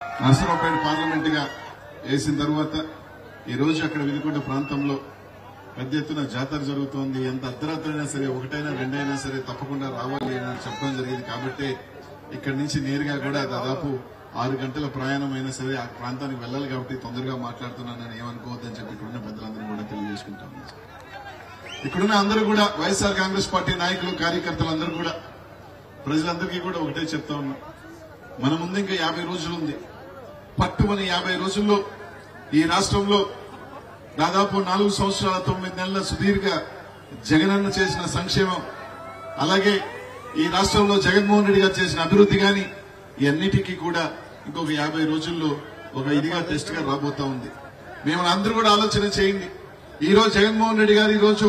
Narasaraopet parliament గా వేసిన తర్వాత ఈ రోజు అక్కడ వినుకొండ ప్రాంతంలో పెద్ద ఎత్తున జాతర జరుగుతోంది. ఎంత అర్ధరాత్రైనా సరే, ఒకటైనా రెండైనా సరే తప్పకుండా రావాలి అని చెప్పడం జరిగింది. కాబట్టి ఇక్కడి నుంచి నేరుగా కూడా దాదాపు 6 గంటల ప్రయాణం అయినా సరే ఆ ప్రాంతానికి వెళ్లాలి. కాబట్టి తొందరగా మాట్లాడుతున్నానని ఏమనుకోవద్దని చెప్పి ఇక్కడున్న పెద్దలందరూ కూడా తెలియజేసుకుంటాం. ఇక్కడున్న అందరూ కూడా వైఎస్ఆర్ కాంగ్రెస్ పార్టీ నాయకులు, కార్యకర్తలందరూ కూడా ప్రజలందరికీ కూడా ఒకటే చెప్తా ఉన్నాం. మన ముందు ఇంకా 50 రోజులు ఉంది. పట్టుమని 50 రోజుల్లో ఈ రాష్ట్రంలో దాదాపు 4 సంవత్సరాల 9 నెలల సుదీర్ఘ జగనన్న చేసిన సంక్షేమం, అలాగే ఈ రాష్ట్రంలో జగన్మోహన్ రెడ్డి గారు చేసిన అభివృద్ధి గాని ఇవన్నిటికీ కూడా ఇంకొక 50 రోజుల్లో ఒక ఇదిగా టెస్ట్ గా రాబోతా ఉంది. మేము అందరూ కూడా ఆలోచన చేయండి. ఈ రోజు జగన్మోహన్ రెడ్డి గారు ఈ రోజు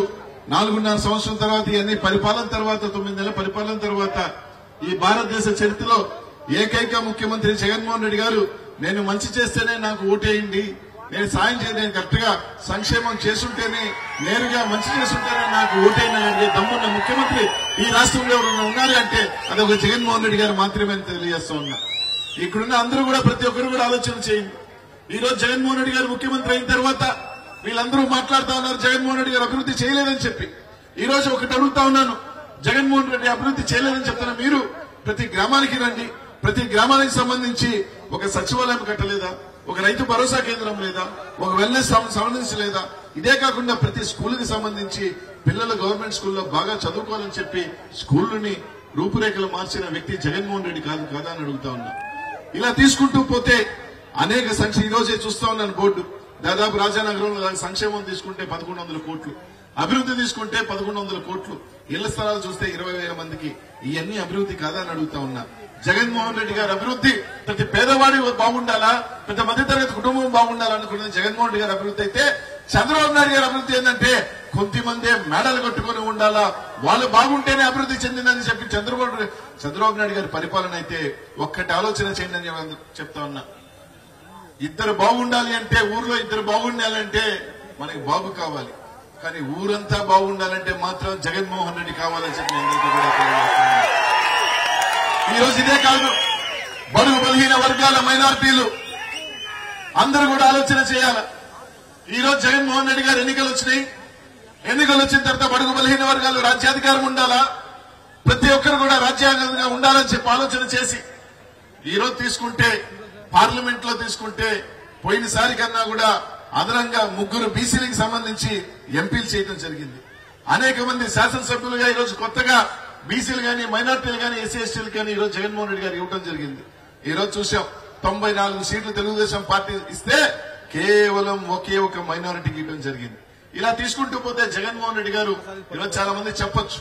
4.5 సంవత్సరం తర్వాత ఇవన్నీ పరిపాలన తర్వాత 9 నెలల పరిపాలన తర్వాత ఈ భారతదేశ చరిత్రలో ఏకైక ముఖ్యమంత్రి జగన్మోహన్ రెడ్డి గారు నేను మంచి చేస్తేనే నాకు ఓటేయండి, నేను సాయం చేయని, నేను కరెక్ట్ గా సంక్షేమం చేస్తుంటేనే, నేరుగా మంచి చేస్తుంటేనే నాకు ఓటైనా దమ్మున్న ముఖ్యమంత్రి ఈ రాష్ట్రంలో ఎవరైనా ఉన్నారు అంటే అది ఒక జగన్మోహన్ రెడ్డి గారు మాత్రమే తెలియజేస్తూ ఉన్నా. ఇక్కడున్న అందరూ కూడా ప్రతి ఒక్కరు కూడా ఆలోచన చేయండి. ఈ రోజు జగన్మోహన్ రెడ్డి గారు ముఖ్యమంత్రి అయిన తర్వాత వీళ్ళందరూ మాట్లాడుతా ఉన్నారు జగన్మోహన్ రెడ్డి గారు అభివృద్ధి చేయలేదని చెప్పి. ఈ రోజు ఒకటి అడుగుతా ఉన్నాను, జగన్మోహన్ రెడ్డి అభివృద్ధి చేయలేదని చెప్తున్నా. మీరు ప్రతి గ్రామానికి రండి. ప్రతి గ్రామానికి సంబంధించి ఒక సచివాలయం కట్టలేదా, ఒక రైతు భరోసా కేంద్రం లేదా, ఒక వెల్నెస్ సంబంధించలేదా? ఇదే కాకుండా ప్రతి స్కూల్కి సంబంధించి పిల్లలు గవర్నమెంట్ స్కూల్లో బాగా చదువుకోవాలని చెప్పి స్కూళ్ళని రూపురేఖలు మార్చిన వ్యక్తి జగన్మోహన్ రెడ్డి కాదు కదా అని అడుగుతా ఉన్నా. ఇలా తీసుకుంటూ పోతే అనేక ఈ రోజే చూస్తా ఉన్నాను బోర్డు, దాదాపు రాజానగరంలో సంక్షేమం తీసుకుంటే 1100 కోట్లు, అభివృద్ధి తీసుకుంటే 1100 కోట్లు, ఇళ్ల స్థలాలు చూస్తే 20,000 మందికి. ఇవన్నీ అభివృద్ధి కాదా అని అడుగుతా ఉన్నా. జగన్మోహన్ రెడ్డి గారి అభివృద్ధి ప్రతి పేదవాడి బాగుండాలా, ప్రతి మధ్యతరగతి కుటుంబం బాగుండాలనుకున్నది జగన్మోహన్ రెడ్డి గారి అభివృద్ధి అయితే, చంద్రబాబు నాయుడు గారి అభివృద్ధి ఏంటంటే కొంతమందే మెడలు కట్టుకుని ఉండాలా, వాళ్ళు బాగుంటేనే అభివృద్ధి చెందిందని చెప్పి చంద్రబాబు నాయుడు గారి పరిపాలన అయితే ఒక్కటి ఆలోచన చేయండి అని చెప్తా ఉన్నా. ఇద్దరు బాగుండాలి అంటే, ఊర్లో ఇద్దరు బాగుండాలంటే మనకి బాబు కావాలి, కానీ ఊరంతా బాగుండాలంటే మాత్రం జగన్మోహన్ రెడ్డి కావాలని చెప్పి అందరికీ కూడా తెలియజేస్తున్నాను. ఈ రోజు ఇదే కాదు, బడుగు బలహీన వర్గాల మైనారిటీలు అందరూ కూడా ఆలోచన చేయాలి. ఈ రోజు జగన్మోహన్ రెడ్డి గారు ఎన్నికలు వచ్చినాయి. ఎన్నికలు వచ్చిన తర్వాత బడుగు బలహీన వర్గాలు రాజ్యాధికారం ఉండాలా, ప్రతి ఒక్కరు కూడా రాజ్యాంగంగా ఉండాలని చెప్పి ఆలోచన చేసి ఈ రోజు తీసుకుంటే, పార్లమెంట్ లో తీసుకుంటే పోయినసారి కన్నా కూడా అదనంగా 3 బీసీలకు సంబంధించి ఎంపీలు చేయడం జరిగింది. అనేక మంది శాసనసభ్యులుగా ఈ రోజు కొత్తగా బీసీలు గానీ, మైనార్టీలు గానీ, ఎస్సీ ఎస్టీలు కానీ ఈ రోజు జగన్మోహన్ రెడ్డి గారు ఇవ్వడం జరిగింది. ఈ రోజు చూసాం 94 సీట్లు తెలుగుదేశం పార్టీ ఇస్తే కేవలం ఒకే ఒక మైనారిటీకి ఇవ్వడం జరిగింది. ఇలా తీసుకుంటూ పోతే జగన్మోహన్ రెడ్డి గారు ఈరోజు చాలా మంది చెప్పొచ్చు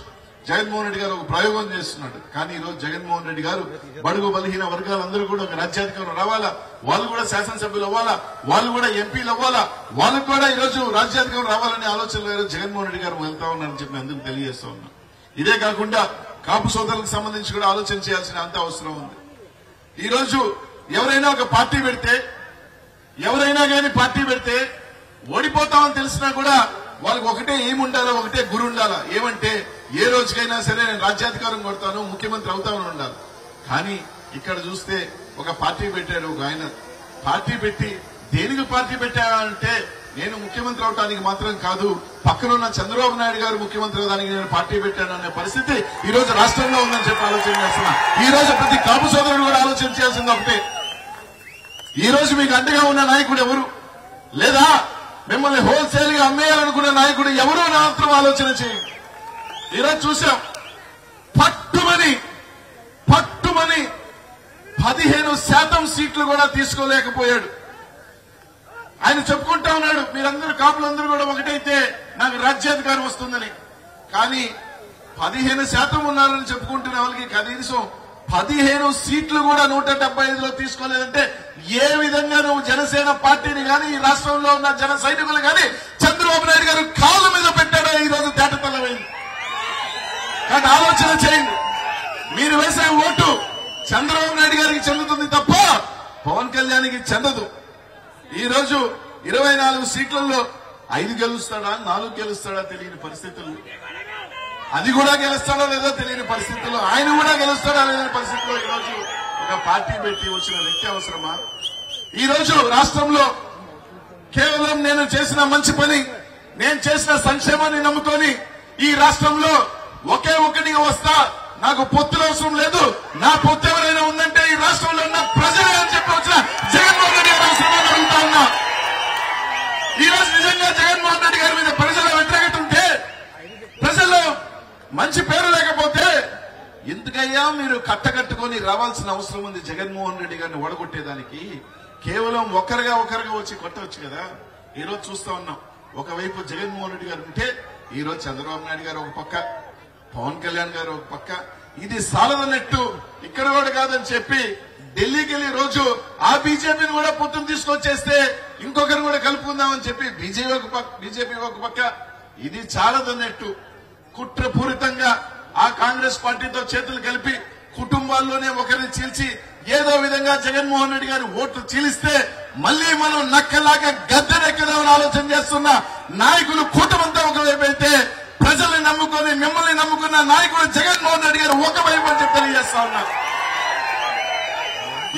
జగన్మోహన్ రెడ్డి గారు ఒక ప్రయోగం చేస్తున్నాడు. కానీ ఈ రోజు జగన్మోహన్ రెడ్డి గారు బడుగు బలహీన వర్గాలందరూ కూడా ఒక రాజ్యాధికారం రావాలా, వాళ్ళు కూడా శాసనసభ్యులు అవ్వాలా, వాళ్ళు కూడా ఎంపీలు అవ్వాలా, వాళ్ళకు కూడా ఈ రోజు రాజ్యాధికారం రావాలనే ఆలోచనలో జగన్మోహన్ రెడ్డి గారు వెళ్తా ఉన్నారని చెప్పి అందరూ తెలియజేస్తా ఉన్నాం. ఇదే కాకుండా కాపు సోదరులకు సంబంధించి కూడా ఆలోచన చేయాల్సిన అంత అవసరం ఉంది. ఈ రోజు ఎవరైనా ఒక పార్టీ పెడితే, ఎవరైనా కానీ పార్టీ పెడితే ఓడిపోతామని తెలిసినా కూడా వాళ్ళకి ఒకటే ఏముండాలా, ఒకటే గురి ఉండాలా. ఏమంటే ఏ రోజుకైనా సరే నేను రాజ్యాధికారం కొడతాను, ముఖ్యమంత్రి అవుతామని ఉండాలి. కానీ ఇక్కడ చూస్తే ఒక పార్టీ పెట్టాడు ఒక ఆయన. పార్టీ పెట్టి దేనికి పార్టీ పెట్టాడంటే నేను ముఖ్యమంత్రి అవడానికి మాత్రం కాదు, పక్కనున్న చంద్రబాబు నాయుడు గారు ముఖ్యమంత్రి అవడానికి నేను పార్టీ పెట్టాననే పరిస్థితి ఈ రోజు రాష్ట్రంలో ఉందని చెప్పి ఆలోచన చేస్తున్నా. ఈ రోజు ప్రతి కాపు సోదరుడు కూడా ఆలోచన చేయాల్సింది ఒకటే, ఈ రోజు మీకు అండగా ఉన్న నాయకుడు ఎవరు, లేదా మిమ్మల్ని హోల్సేల్ గా అమ్మేయాలనుకున్న నాయకుడు ఎవరో మాత్రం ఆలోచన చేయండి. ఈరోజు చూసాం పట్టుమని 15% సీట్లు కూడా తీసుకోలేకపోయాడు. ఆయన చెప్పుకుంటా ఉన్నాడు మీరందరూ కాపులందరూ కూడా ఒకటైతే నాకు రాజ్యాధికారం వస్తుందని. కానీ 15% ఉన్నారని చెప్పుకుంటున్న వాళ్ళకి కనీసం 15 సీట్లు కూడా 175లో తీసుకోలేదంటే ఏ విధంగా నువ్వు జనసేన పార్టీని గాని, ఈ రాష్ట్రంలో ఉన్న జన సైనికులు గాని చంద్రబాబు నాయుడు గారు కాళ్ళ మీద పెట్టాడో ఈ రోజు తేటతెల్లమైంది. కానీ ఆలోచన చేయండి, మీరు వేసే ఓటు చంద్రబాబు నాయుడు గారికి చెందుతుంది తప్ప పవన్ కళ్యాణ్కి చెందదు. ఈ రోజు 24 సీట్లలో 5 గెలుస్తాడా, 4 గెలుస్తాడా తెలియని పరిస్థితులు, అది కూడా గెలుస్తాడో లేదో తెలియని పరిస్థితుల్లో, ఆయన కూడా గెలుస్తాడా లేని పరిస్థితుల్లో ఈరోజు ఒక పార్టీ పెట్టి వచ్చిన వ్యక్తి అవసరమా? ఈ రోజు రాష్ట్రంలో కేవలం నేను చేసిన మంచి పని, నేను చేసిన సంక్షేమాన్ని నమ్ముకొని ఈ రాష్ట్రంలో ఒకే ఒక్కటిగా వస్తా, నాకు పొత్తులు అవసరం లేదు, నా పొత్తు ఎవరైనా ఉందంటే ఈ రాష్ట్రంలో ఉన్న ప్రజలే అని చెప్పి వచ్చిన జగన్మోహన్ రెడ్డి గారు అవసరమని అడుగుతా ఉన్నా. ఈ రోజు నిజంగా జగన్మోహన్ రెడ్డి గారి మీద ప్రజల వ్యతిరేకత ఉంటే, ప్రజల్లో మంచి పేరు లేకపోతే ఎందుకయ్యా మీరు కట్టకట్టుకొని రావాల్సిన అవసరం ఉంది? జగన్మోహన్ రెడ్డి గారిని ఓడగొట్టేదానికి కేవలం ఒకరుగా వచ్చి కొట్టవచ్చు కదా. ఈ రోజు చూస్తా ఉన్నాం, ఒకవైపు జగన్మోహన్ రెడ్డి గారు ఉంటే ఈ రోజు చంద్రబాబు నాయుడు గారు ఒక పక్క, పవన్ కళ్యాణ్ గారు ఒక పక్క. ఇది సాలదన్నట్టు ఇక్కడ కూడా కాదని చెప్పి ఢిల్లీకి వెళ్లి రోజు ఆ బీజేపీని కూడా పొత్తును తీసుకొచ్చేస్తే ఇంకొకరు కూడా కలుపుకుందామని చెప్పి బీజేపీ ఒక పక్క. ఇది చాలదన్నట్టు కుట్రపూరితంగా ఆ కాంగ్రెస్ పార్టీతో చేతులు కలిపి కుటుంబాల్లోనే ఒకరిని చీల్చి ఏదో విధంగా జగన్మోహన్ రెడ్డి గారి ఓట్లు చీలిస్తే మళ్లీ మనం నక్కలాగా గద్దెనెక్కదామని ఆలోచన చేస్తున్న నాయకులు కూటమంతా ఒకవైపు అయితే, ప్రజల్ని నమ్ముకొని మిమ్మల్ని నమ్ముకున్న నాయకుడు జగన్మోహన్ రెడ్డి గారు ఒకవైపు అని చెప్పి తెలియజేస్తా ఉన్నా.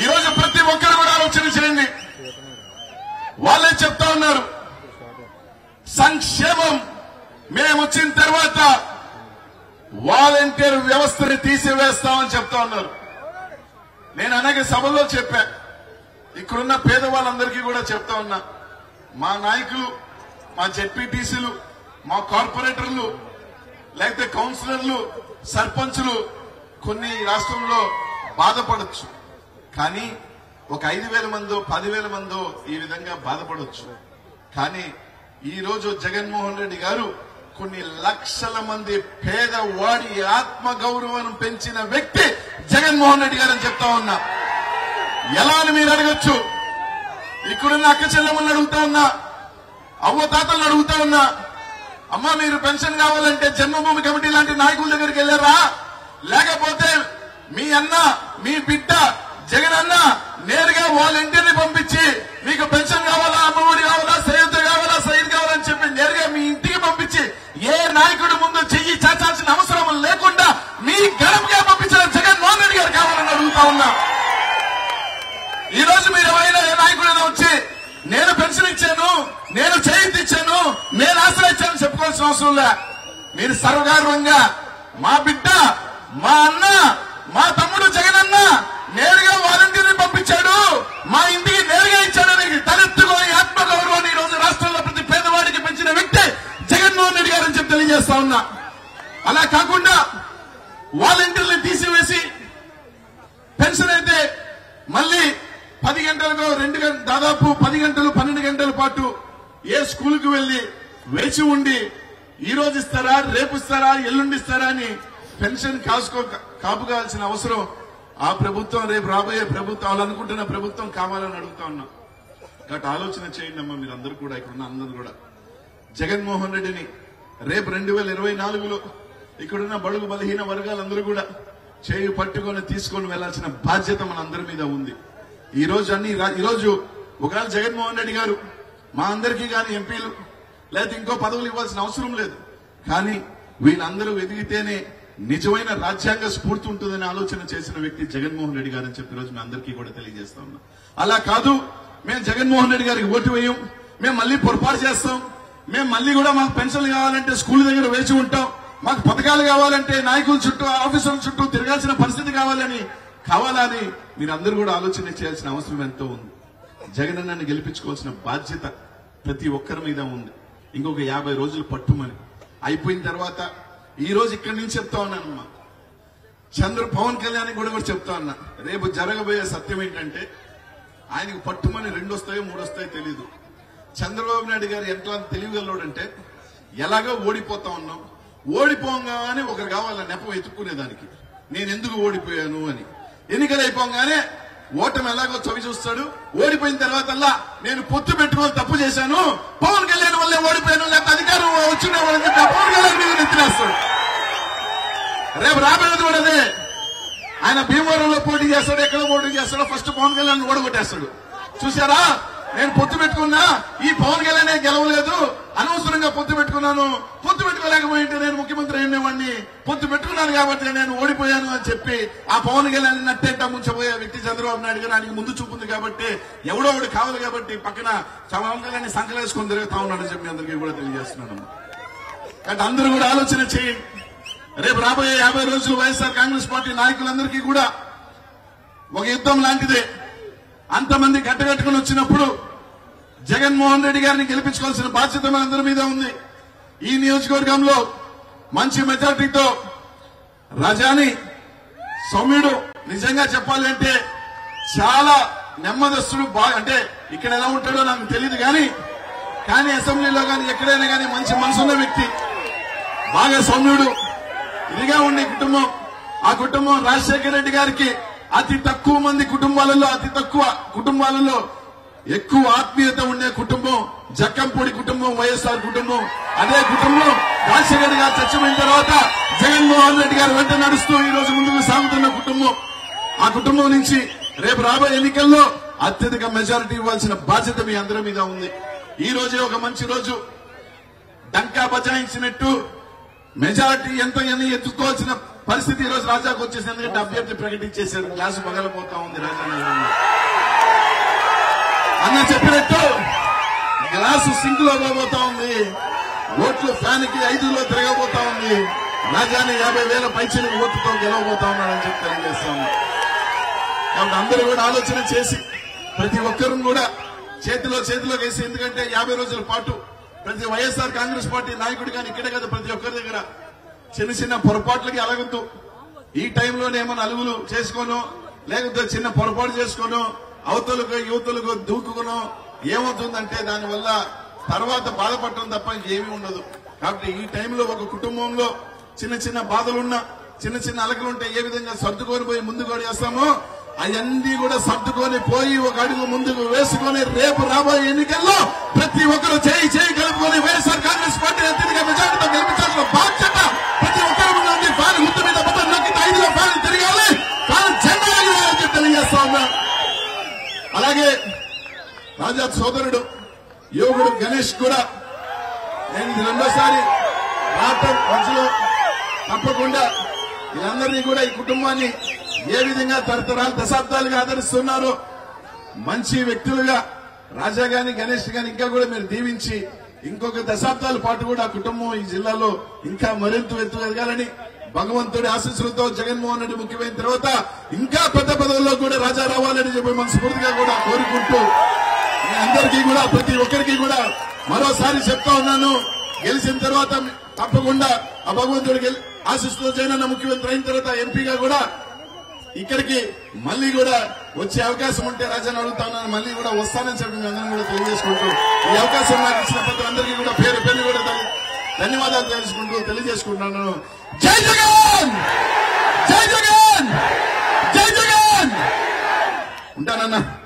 ఈ రోజు ప్రతి ఒక్కరు కూడా ఆలోచన చేయండి. వాళ్ళే చెప్తా ఉన్నారు, సంక్షేమం మేము వచ్చిన తర్వాత వాలంటీర్ వ్యవస్థని తీసివేస్తామని చెప్తా ఉన్నారు. నేను అనేక సభల్లో చెప్పా, ఇక్కడున్న పేదవాళ్ళందరికీ కూడా చెప్తా ఉన్నా, మా నాయకులు, మా జెడ్పీటీసీలు, మా కార్పొరేటర్లు, లేకపోతే కౌన్సిలర్లు, సర్పంచులు కొన్ని రాష్ట్రంలో బాధపడొచ్చు, కానీ ఒక 5,000 మందో 10,000 మందో ఈ విధంగా బాధపడొచ్చు. కానీ ఈ రోజు జగన్మోహన్ రెడ్డి గారు కొన్ని లక్షల మంది పేదవాడి ఆత్మగౌరవం పెంచిన వ్యక్తి జగన్మోహన్ రెడ్డి గారు అని చెప్తా ఉన్నా. ఎలా అని మీరు అడగచ్చు. ఇక్కడున్న అక్క చెల్లెమ్మల్ని అడుగుతా ఉన్నా, అవ్వతాతలను అడుగుతా ఉన్నా, అమ్మా మీరు పెన్షన్ కావాలంటే జన్మభూమి కమిటీ లాంటి నాయకుల దగ్గరికి వెళ్ళారా? లేకపోతే మీ అన్న, మీ బిడ్డ జగన్ అన్న నేరుగా వాలంటీర్ని పంపించి మీకు పెన్షన్ కావాలా, అమ్మఒడి కావాలా, సయ్యద్ కావాలా, సయ్యద్ కావాలని చెప్పి నేరుగా మీ ఇంటికి పంపించి ఏ నాయకుడి ముందు చెయ్యి చాచాల్సిన అవసరం లేకుండా మీ గడపగా పంపించిన జగన్మోహన్ రెడ్డి గారు కావాలని అడుగుతా ఉన్నా. ఈ రోజు మీరు ఎవరైనా ఏ నాయకుడైనా వచ్చి నేను పెన్షన్ ఇచ్చాను, నేను చేయించి ఇచ్చాను, నేను ఆశ్రయించాను చెప్పుకోవాల్సిన అవసరం లే. మీరు సర్వగర్వంగా మా బిడ్డ, మా అన్న, మా తమ్ముడు జగన్ అన్న నేరుగా వాలంటీర్ని పంపించాడు, మా ఇంటికి నేరుగా ఇచ్చాడని తలెత్తుకొని ఆత్మగౌరవాన్ని ఈ రోజు రాష్ట్రంలో ప్రతి పేదవాడికి పెంచిన వ్యక్తి జగన్మోహన్ రెడ్డి గారు అని చెప్పి తెలియజేస్తా ఉన్నా. అలా కాకుండా వాలంటీర్లు తీసివేసి పెన్షన్ అయితే మళ్లీ 10 గంటలకు 2 గంటలు, దాదాపు 10 గంటలు 12 గంటల పాటు ఏ స్కూల్కి వెళ్లి వేచి ఉండి ఈ రోజు ఇస్తారా, రేపు ఇస్తారా, ఎల్లుండి ఇస్తారా అని పెన్షన్ కాపుకాల్సిన అవసరం ఆ ప్రభుత్వం, రేపు రాబోయే ప్రభుత్వం, వాళ్ళు అనుకుంటున్న ప్రభుత్వం కావాలని అడుగుతా ఉన్నా. కాబట్టి ఆలోచన చేయండి అమ్మా మీరందరూ కూడా, ఇక్కడున్న అందరూ కూడా. జగన్మోహన్ రెడ్డిని రేపు 2024లో ఇక్కడున్న బడుగు బలహీన వర్గాలందరూ కూడా చేయి పట్టుకొని తీసుకొని వెళ్లాల్సిన బాధ్యత మన అందరి మీద ఉంది. ఈ రోజు ఒకవేళ జగన్మోహన్ రెడ్డి గారు మా అందరికీ కానీ ఎంపీలు లేకపోతే ఇంకో పదవులు ఇవ్వాల్సిన అవసరం లేదు, కానీ వీళ్ళందరూ ఎదిగితేనే నిజమైన రాజ్యాంగ స్ఫూర్తి ఉంటుందని ఆలోచన చేసిన వ్యక్తి జగన్మోహన్ రెడ్డి గారు అని చెప్పి రోజు మీ అందరికీ కూడా తెలియజేస్తా ఉన్నాం. అలా కాదు మేము జగన్మోహన్ రెడ్డి గారికి ఓటు వేయం, మేము మళ్లీ పొరపాటు చేస్తాం, మేము మళ్లీ కూడా మాకు పెన్షన్లు కావాలంటే స్కూల్ దగ్గర వేచి ఉంటాం, మాకు పథకాలు కావాలంటే నాయకుల చుట్టూ, ఆఫీసుల చుట్టూ తిరగాల్సిన పరిస్థితి కావాలని మీరందరూ కూడా ఆలోచన చేయాల్సిన అవసరం ఎంతో ఉంది. జగన్ అన్నని గెలిపించుకోవాల్సిన బాధ్యత ప్రతి ఒక్కరి మీద ఉంది. ఇంకొక 50 రోజులు పట్టుమని అయిపోయిన తర్వాత ఈ రోజు ఇక్కడి నుంచి చెప్తా ఉన్నానమ్మా, పవన్ కళ్యాణ్ కూడా చెప్తా ఉన్నా, రేపు జరగబోయే సత్యం ఏంటంటే ఆయనకు పట్టుమని 2 వస్తాయో 3 వస్తాయో తెలీదు. చంద్రబాబు నాయుడు గారు ఎట్లా తెలియగలడంటే ఎలాగో ఓడిపోతా ఉన్నాం, ఓడిపోగానే ఒకరు కావాల నెపం ఎత్తుక్కునేదానికి, నేను ఎందుకు ఓడిపోయాను అని. ఎన్నికలు అయిపోగానే ఓటమి ఎలాగో చవి చూస్తాడు, ఓడిపోయిన తర్వాత నేను పొత్తు పెట్టుకొని తప్పు చేశాను, పవన్ కళ్యాణ్ వల్లే ఓడిపోయాను, లేకపోతే అధికారం వచ్చిండేవాళ్ళని చెప్పి పవన్ కళ్యాణ్ మీద నెత్తినేస్తాడు. రేపు రాబోయేది కూడా అదే. ఆయన భీమవరంలో పోటీ చేస్తాడు, ఎక్కడ పోటీ చేస్తాడో ఫస్ట్ పవన్ కళ్యాణ్ ఓడగొట్టేస్తాడు. చూసారా నేను పొత్తు పెట్టుకున్నా, ఈ పవన్ కళ్యాణ్ గెలవలేదు, అనవసరంగా పొత్తు పెట్టుకున్నాను, పొత్తు పెట్టుకోలేకపోయింటే నేను ముఖ్యమంత్రి అయినవాడిని, పొత్తు పెట్టుకున్నాను కాబట్టి నేను ఓడిపోయాను అని చెప్పి ఆ పవన్ కళ్యాణ్ నట్టేట ముంచబోయే వ్యక్తి చంద్రబాబు నాయుడు గారు. ఆయనకి ముందు చూపుంది కాబట్టి, ఎవడో ఒకటి కావాలి కాబట్టి పక్కన పవన్ కళ్యాణ్ సంకలేసుకొని తిరుగుతా ఉన్నాడని చెప్పి అందరికీ కూడా తెలియజేస్తున్నాను. కాబట్టి అందరూ కూడా ఆలోచన చేయండి. రేపు రాబోయే 50 రోజులు వైఎస్ఆర్ కాంగ్రెస్ పార్టీ నాయకులందరికీ కూడా ఒక యుద్ధం లాంటిదే. అంతమంది గట్టగట్టుకుని వచ్చినప్పుడు జగన్మోహన్ రెడ్డి గారిని గెలిపించుకోవాల్సిన బాధ్యత మనందరి మీద ఉంది. ఈ నియోజకవర్గంలో మంచి మెజార్టీతో రజాని సౌమ్యుడు, నిజంగా చెప్పాలి అంటే చాలా నెమ్మదస్తుడు. అంటే ఇక్కడ ఎలా ఉంటాడో నాకు తెలియదు కానీ అసెంబ్లీలో కానీ ఎక్కడైనా కానీ మంచి మనసున్న వ్యక్తి, బాగా సౌమ్యుడు, ఇదిగా ఉండే కుటుంబం. ఆ కుటుంబం రాజశేఖర రెడ్డి గారికి అతి తక్కువ మంది కుటుంబాలలో, అతి తక్కువ కుటుంబాలలో ఎక్కువ ఆత్మీయత ఉండే కుటుంబం జక్కంపూడి కుటుంబం, వైఎస్ఆర్ కుటుంబం. అదే కుటుంబం రాజశేఖర రెడ్డి గారు చచ్చిపోయిన తర్వాత జగన్మోహన్ రెడ్డి గారు వెంట నడుస్తూ ఈ రోజు ముందుకు సాగుతున్న కుటుంబం. ఆ కుటుంబం నుంచి రేపు రాబోయే ఎన్నికల్లో అత్యధిక మెజారిటీ ఇవ్వాల్సిన బాధ్యత మీ అందరి మీద ఉంది. ఈ రోజే ఒక మంచి రోజు. డంకా బజాయించినట్టు మెజారిటీ ఎంత అని ఎత్తుకోవాల్సిన పరిస్థితి ఈ రోజు రాజాకు వచ్చేసింది. ఎందుకంటే అభ్యర్థి ప్రకటించేశారు, గ్లాసు పగలపోతా ఉంది. రాజా అన్న చెప్పినట్టు గ్లాసు సింక్ లో పోతా ఉంది, ఓట్లు ఫ్యాన్ కి 5లో తిరగబోతా ఉంది. రాజాని 50,000 పైచలకు ఓటుతో గెలవబోతా ఉన్నాడని చెప్పి తెలియజేస్తాము. కాబట్టి అందరూ కూడా ఆలోచన చేసి ప్రతి ఒక్కరూ కూడా చేతిలో వేసి, ఎందుకంటే 50 రోజుల పాటు ప్రతి వైఎస్ఆర్ కాంగ్రెస్ పార్టీ నాయకుడు కానీ ఇక్కడే కదా ప్రతి ఒక్కరి దగ్గర చిన్న చిన్న పొరపాట్లకి అలగద్దు. ఈ టైంలోనే ఏమన్నా అలుగులు చేసుకోను, లేకపోతే చిన్న పొరపాటు చేసుకోను, అవతలకు యువతలకు దూకుకును, ఏమవుతుందంటే దానివల్ల తర్వాత బాధపడటం తప్ప ఏమీ ఉండదు. కాబట్టి ఈ టైంలో ఒక కుటుంబంలో చిన్న చిన్న బాధలున్నా, చిన్న చిన్న అలకలుంటే ఏ విధంగా సర్దుకొని పోయి ముందుకు అడిగేస్తామో అవన్నీ కూడా సర్దుకొని పోయి ఒక అడుగు ముందుకు వేసుకొని రేపు రాబోయే ఎన్నికల్లో ప్రతి ఒక్కరు చేయి కలుపుకొని వైఎస్ఆర్ కాంగ్రెస్ పార్టీ అత్యధిక మెజార్టీతో గెలిపించాల్సిన బాధ్యత ప్రతి ఒక్కరు ఉంది. ఫ్యాన్ గుర్తు మీద బటన్ నొక్కితే 5లో ఫ్యాన్ తిరగాలి, ఫ్యాన్ జెండా ఎగరాలని చెప్పి తెలియజేస్తా ఉన్నా. అలాగే రాజా సోదరుడు యోగుడు గణేష్ కూడా నేను ఇది రెండోసారి రావటం మధ్యలో తప్పకుండా వీళ్ళందరినీ కూడా ఈ కుటుంబాన్ని ఏ విధంగా తరతరాలు దశాబ్దాలుగా ఆదరిస్తున్నారో మంచి వ్యక్తులుగా రాజా గాని గణేష్ గాని ఇంకా కూడా మీరు దీవించి ఇంకొక దశాబ్దాల పాటు కూడా ఆ కుటుంబం ఈ జిల్లాలో ఇంకా మరింత ఎత్తు ఎదగాలని భగవంతుడి ఆశీస్సులతో జగన్మోహన్ రెడ్డి ముఖ్యమైన తర్వాత ఇంకా పెద్ద పదవుల్లో కూడా రాజా రావాలని చెప్పి మనస్ఫూర్తిగా కూడా కోరుకుంటూ అందరికీ కూడా ప్రతి ఒక్కరికి కూడా మరోసారి చెప్తా ఉన్నాను, గెలిచిన తర్వాత తప్పకుండా ఆ భగవంతుడికి ఆశీస్సులతో జగనన్న ముఖ్యమంత్రి అయిన తర్వాత ఎంపీగా కూడా ఇక్కడికి మళ్లీ కూడా వచ్చే అవకాశం ఉంటే రాజాని అడుగుతా ఉన్నాను, మళ్లీ కూడా వస్తానని చెప్పి మీ అందరం కూడా తెలియజేసుకుంటూ ఈ అవకాశం నాకు ఇచ్చిన ప్రతి అందరికీ కూడా పేరు కూడా ధన్యవాదాలు తెలియజేసుకుంటున్నాను. జై జగన్, జై జగన్, జై జగన్. ఉంటానన్నా.